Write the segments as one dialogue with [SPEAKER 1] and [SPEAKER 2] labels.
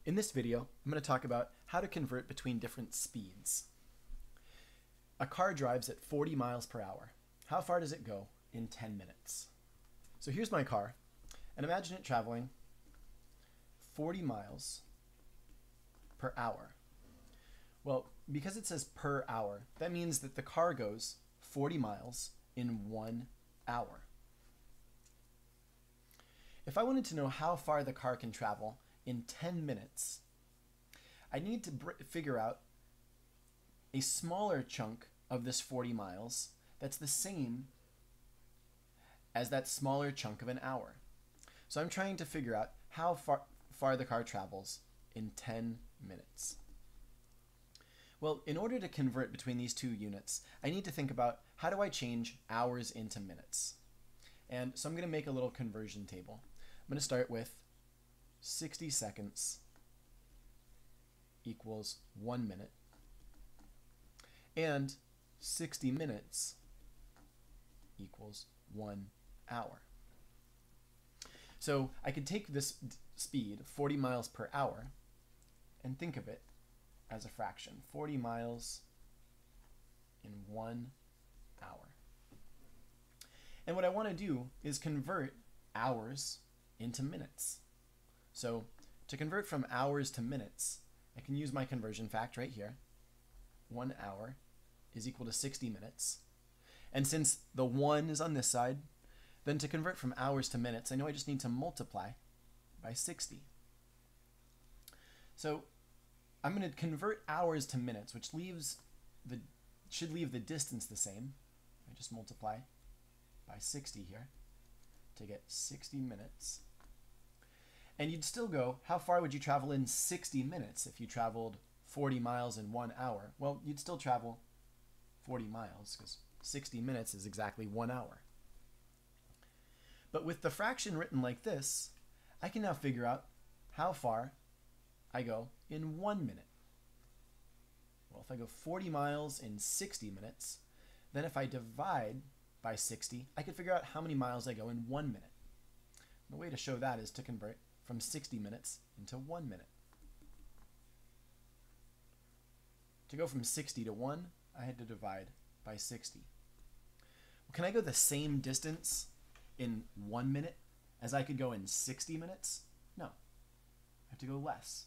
[SPEAKER 1] In this video, I'm going to talk about how to convert between different speeds. A car drives at 40 miles per hour. How far does it go in 10 minutes? So here's my car, and imagine it traveling 40 miles per hour. Well, because it says per hour, that means that the car goes 40 miles in 1 hour. If I wanted to know how far the car can travel in 10 minutes, I need to figure out a smaller chunk of this 40 miles that's the same as that smaller chunk of an hour. So I'm trying to figure out how far the car travels in 10 minutes. Well, in order to convert between these two units, I need to think about how do I change hours into minutes. And so I'm going to make a little conversion table. I'm going to start with 60 seconds equals 1 minute, and 60 minutes equals 1 hour. So I could take this speed, 40 miles per hour, and think of it as a fraction. 40 miles in 1 hour. And what I want to do is convert hours into minutes. So to convert from hours to minutes, I can use my conversion fact right here. 1 hour is equal to 60 minutes. And since the 1 is on this side, then to convert from hours to minutes, I know I just need to multiply by 60. So I'm going to convert hours to minutes, which should leave the distance the same. I just multiply by 60 here to get 60 minutes. And you'd still go, how far would you travel in 60 minutes if you traveled 40 miles in 1 hour? Well, you'd still travel 40 miles because 60 minutes is exactly 1 hour. But with the fraction written like this, I can now figure out how far I go in 1 minute. Well, if I go 40 miles in 60 minutes, then if I divide by 60, I can figure out how many miles I go in 1 minute. The way to show that is to convert from 60 minutes into 1 minute. To go from 60 to 1, I had to divide by 60. Well, can I go the same distance in 1 minute as I could go in 60 minutes? No. I have to go less.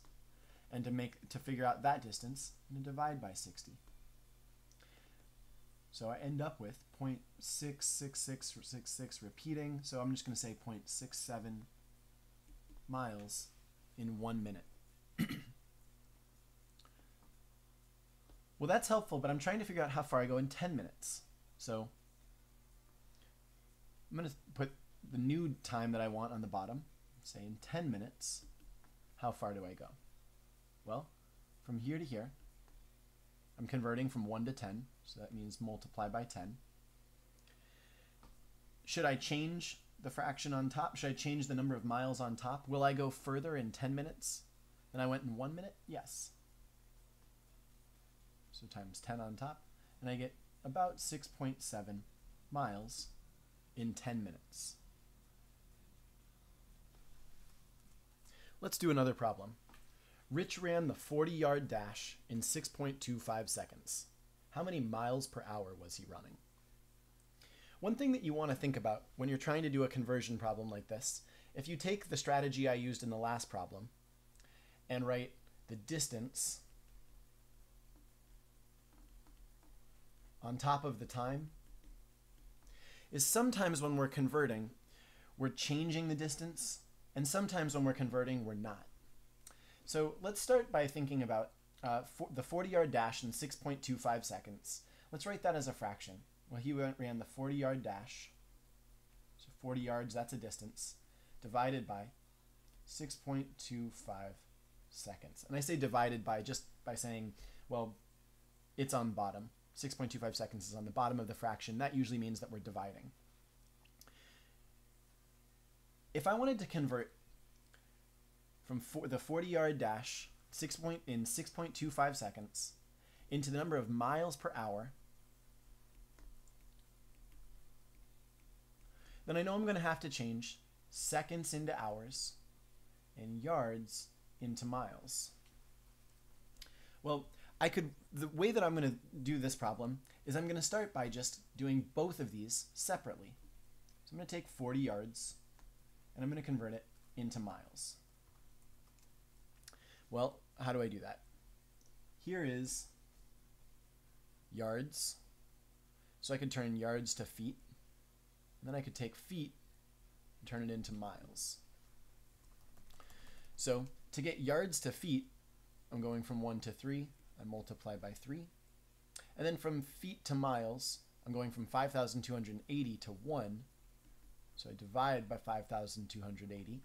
[SPEAKER 1] And to figure out that distance, I'm going to divide by 60. So I end up with 0.66666 repeating, so I'm just going to say 0.67 miles in 1 minute. Well, that's helpful, but I'm trying to figure out how far I go in 10 minutes. So I'm going to put the new time that I want on the bottom, say in 10 minutes, how far do I go? Well, from here to here, I'm converting from 1 to 10, so that means multiply by 10. Should I change the fraction on top? Should I change the number of miles on top? Will I go further in 10 minutes than I went in 1 minute? Yes. So times 10 on top, and I get about 6.7 miles in 10 minutes. Let's do another problem. Rich ran the 40-yard dash in 6.25 seconds. How many miles per hour was he running? One thing that you want to think about when you're trying to do a conversion problem like this, if you take the strategy I used in the last problem and write the distance on top of the time, is sometimes when we're converting, we're changing the distance, and sometimes when we're converting, we're not. So let's start by thinking about the 40-yard dash in 6.25 seconds. Let's write that as a fraction. Well, he ran the 40-yard dash, so 40 yards, that's a distance, divided by 6.25 seconds. And I say divided by just by saying, well, it's on bottom. 6.25 seconds is on the bottom of the fraction. That usually means that we're dividing. If I wanted to convert from the 40-yard dash in 6.25 seconds into the number of miles per hour, then I know I'm going to have to change seconds into hours and yards into miles. Well, the way that I'm going to do this problem is I'm going to start by just doing both of these separately. So I'm going to take 40 yards and I'm going to convert it into miles. Well, how do I do that? Here is yards. So I could turn yards to feet. And then I could take feet and turn it into miles. So to get yards to feet, I'm going from 1 to 3. I multiply by 3. And then from feet to miles, I'm going from 5,280 to 1. So I divide by 5,280.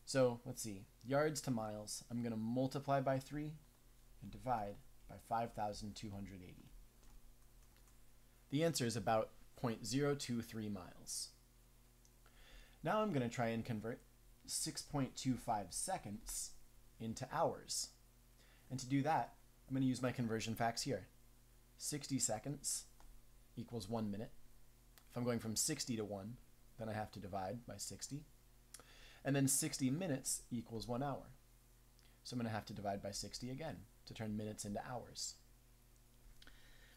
[SPEAKER 1] So let's see, yards to miles, I'm going to multiply by 3 and divide by 5,280. The answer is about 0.023 miles. Now I'm going to try and convert 6.25 seconds into hours. And to do that, I'm going to use my conversion facts here. 60 seconds equals 1 minute. If I'm going from 60 to 1, then I have to divide by 60. And then 60 minutes equals 1 hour. So I'm going to have to divide by 60 again to turn minutes into hours.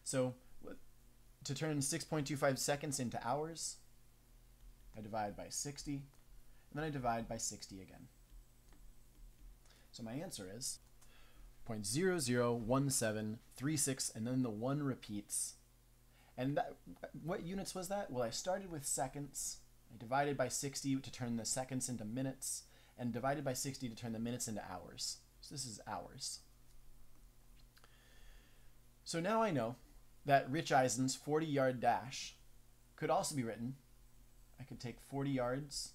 [SPEAKER 1] So to turn 6.25 seconds into hours, I divide by 60, and then I divide by 60 again. So my answer is 0.001736, and then the 1 repeats. And what units was that? Well, I started with seconds. I divided by 60 to turn the seconds into minutes, and divided by 60 to turn the minutes into hours. So this is hours. So now I know that Rich Eisen's 40-yard dash could also be written. I could take 40 yards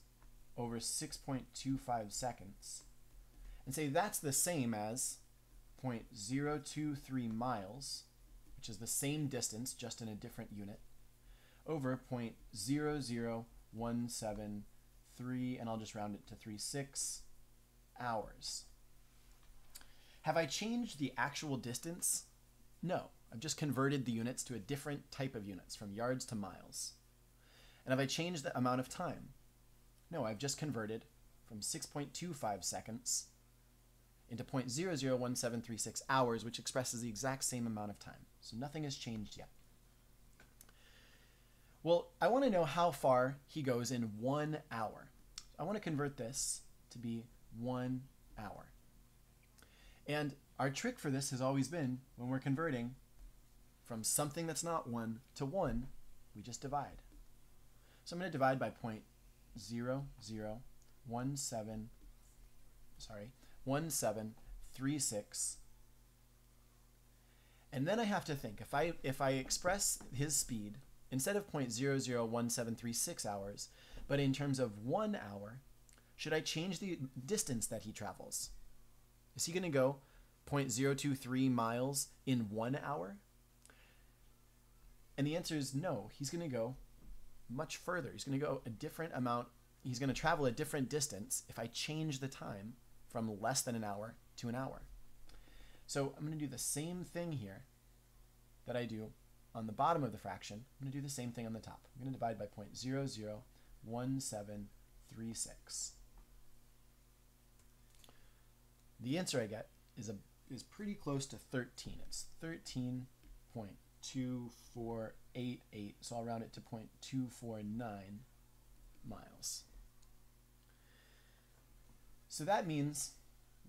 [SPEAKER 1] over 6.25 seconds and say that's the same as 0.023 miles, which is the same distance, just in a different unit, over 0.00173, and I'll just round it to 36 hours. Have I changed the actual distance? No. I've just converted the units to a different type of units, from yards to miles. And have I changed the amount of time? No, I've just converted from 6.25 seconds into 0.001736 hours, which expresses the exact same amount of time. So nothing has changed yet. Well, I want to know how far he goes in 1 hour. I want to convert this to be 1 hour. And our trick for this has always been, when we're converting from something that's not 1 to 1, we just divide. So I'm going to divide by 0.1736. And then I have to think, if I express his speed instead of 0.001736 hours, but in terms of 1 hour, should I change the distance that he travels? Is he going to go 0.023 miles in 1 hour? And the answer is no. He's going to go much further. He's going to go a different amount. He's going to travel a different distance if I change the time from less than an hour to an hour. So I'm going to do the same thing here that I do on the bottom of the fraction. I'm going to do the same thing on the top. I'm going to divide by 0.001736. The answer I get is pretty close to 13. It's 13.2488, so I'll round it to 0.249 miles. So that means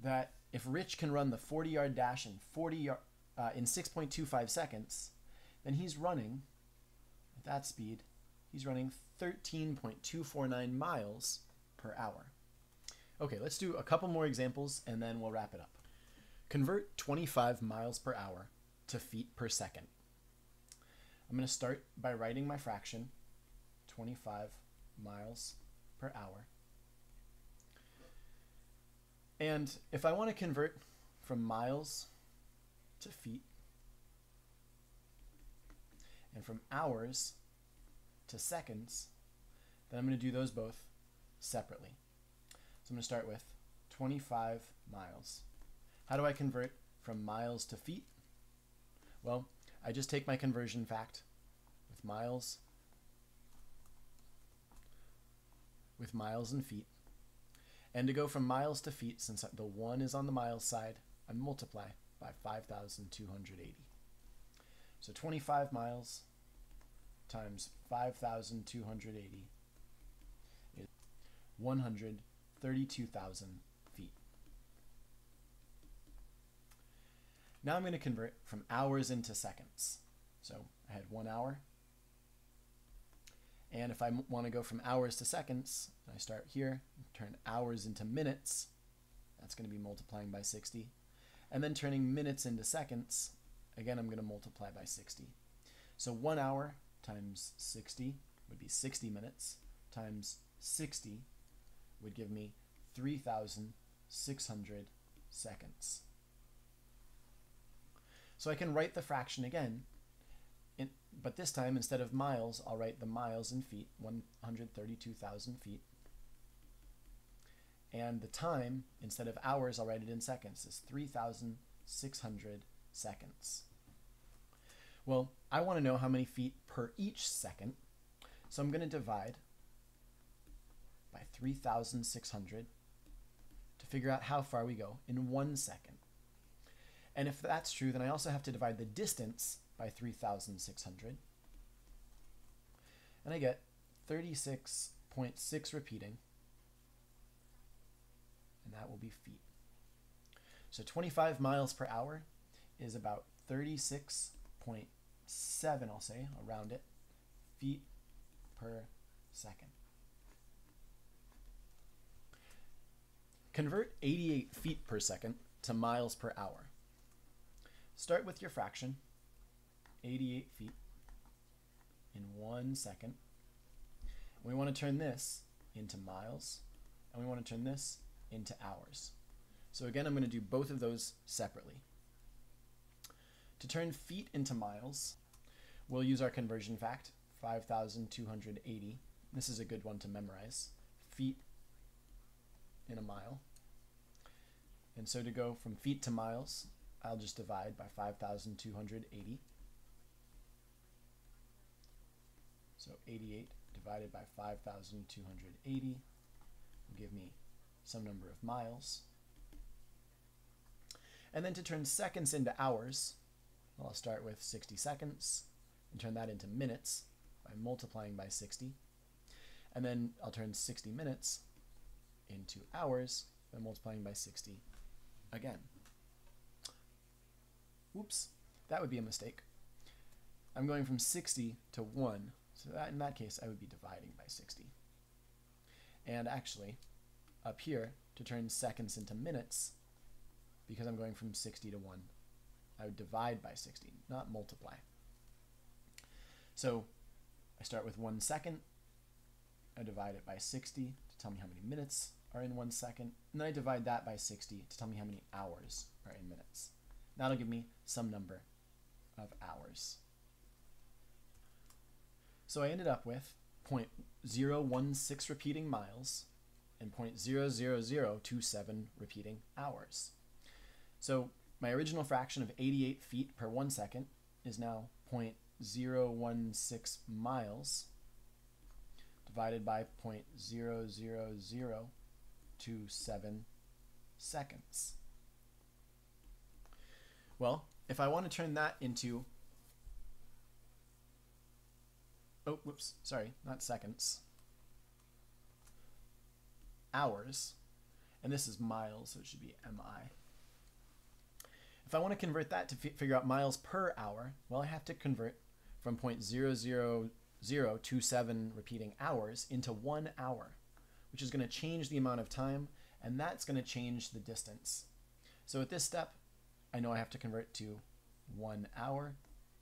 [SPEAKER 1] that if Rich can run the 40-yard dash in 6.25 seconds, then he's running, at that speed, he's running 13.249 miles per hour. Okay, let's do a couple more examples and then we'll wrap it up. Convert 25 miles per hour to feet per second. I'm going to start by writing my fraction, 25 miles per hour. And if I want to convert from miles to feet, and from hours to seconds, then I'm going to do those both separately. So I'm going to start with 25 miles. How do I convert from miles to feet? Well, I just take my conversion fact with miles and feet. And to go from miles to feet, since the 1 is on the miles side, I multiply by 5,280. So 25 miles times 5,280 is 132,000 feet. Now I'm going to convert from hours into seconds. So I had 1 hour. And if I want to go from hours to seconds, I start here, turn hours into minutes. That's going to be multiplying by 60. And then turning minutes into seconds, again, I'm going to multiply by 60. So 1 hour times 60 would be 60 minutes, times 60 would give me 3,600 seconds. So I can write the fraction again, but this time, instead of miles, I'll write the miles in feet, 132,000 feet. And the time, instead of hours, I'll write it in seconds, is 3,600 seconds. Well, I want to know how many feet per each second, so I'm going to divide by 3,600 to figure out how far we go in 1 second. And if that's true, then I also have to divide the distance by 3,600. And I get 36.6 repeating, and that will be feet. So 25 miles per hour is about 36.7, I'll say, I'll round it, feet per second. Convert 88 feet per second to miles per hour. Start with your fraction, 88 feet in 1 second. We want to turn this into miles, and we want to turn this into hours. So again, I'm going to do both of those separately. To turn feet into miles, we'll use our conversion fact, 5,280. This is a good one to memorize. Feet in a mile. And so to go from feet to miles, I'll just divide by 5,280. So 88 divided by 5,280 will give me some number of miles. And then to turn seconds into hours, well, I'll start with 60 seconds and turn that into minutes by multiplying by 60. And then I'll turn 60 minutes into hours by multiplying by 60 again. Oops, that would be a mistake. I'm going from 60 to 1, so in that case I would be dividing by 60. And actually, up here, to turn seconds into minutes, because I'm going from 60 to 1, I would divide by 60, not multiply. So I start with 1 second, I divide it by 60 to tell me how many minutes are in 1 second, and then I divide that by 60 to tell me how many hours are in minutes. That'll give me some number of hours. So I ended up with 0.016 repeating miles and 0.00027 repeating hours. So my original fraction of 88 feet per 1 second is now 0.016 miles divided by 0.00027 seconds. Well, if I want to turn that into, oh, whoops, sorry, not seconds, hours, and this is miles, so it should be MI. If I want to convert that to figure out miles per hour, well, I have to convert from 0.00027 repeating hours into 1 hour, which is going to change the amount of time, and that's going to change the distance. So at this step, I know I have to convert to 1 hour.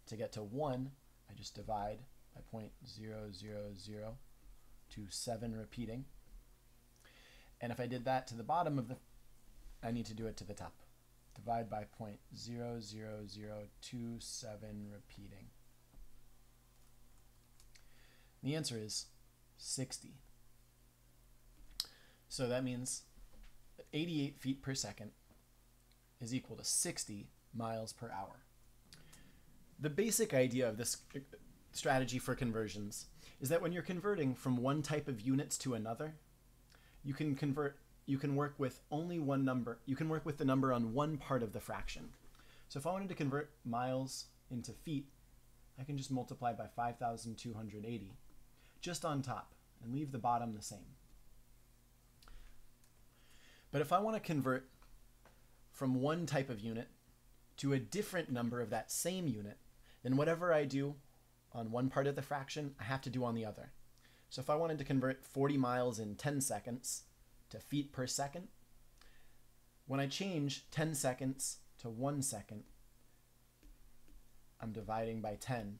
[SPEAKER 1] To get to 1, I just divide by 0.00027 repeating. And if I did that to the bottom of I need to do it to the top. Divide by 0.00027 repeating. The answer is 60. So that means 88 feet per second is equal to 60 miles per hour. The basic idea of this strategy for conversions is that when you're converting from one type of units to another, you can you can work with only one number. You can work with the number on one part of the fraction. So if I wanted to convert miles into feet, I can just multiply by 5,280 just on top and leave the bottom the same. But if I want to convert from one type of unit to a different number of that same unit, then whatever I do on one part of the fraction, I have to do on the other. So if I wanted to convert 40 miles in 10 seconds to feet per second, when I change 10 seconds to 1 second, I'm dividing by 10.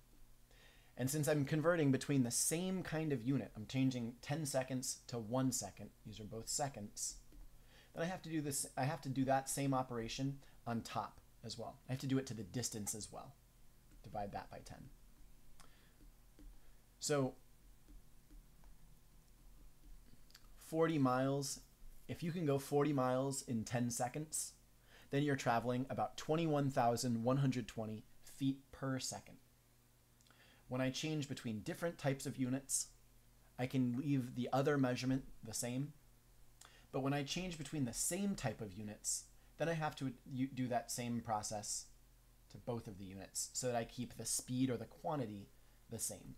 [SPEAKER 1] And since I'm converting between the same kind of unit, I'm changing 10 seconds to 1 second, these are both seconds, then I have to do that same operation on top as well. I have to do it to the distance as well. Divide that by 10. So 40 miles, if you can go 40 miles in 10 seconds, then you're traveling about 21,120 feet per second. When I change between different types of units, I can leave the other measurement the same. But when I change between the same type of units, then I have to do that same process to both of the units so that I keep the speed or the quantity the same.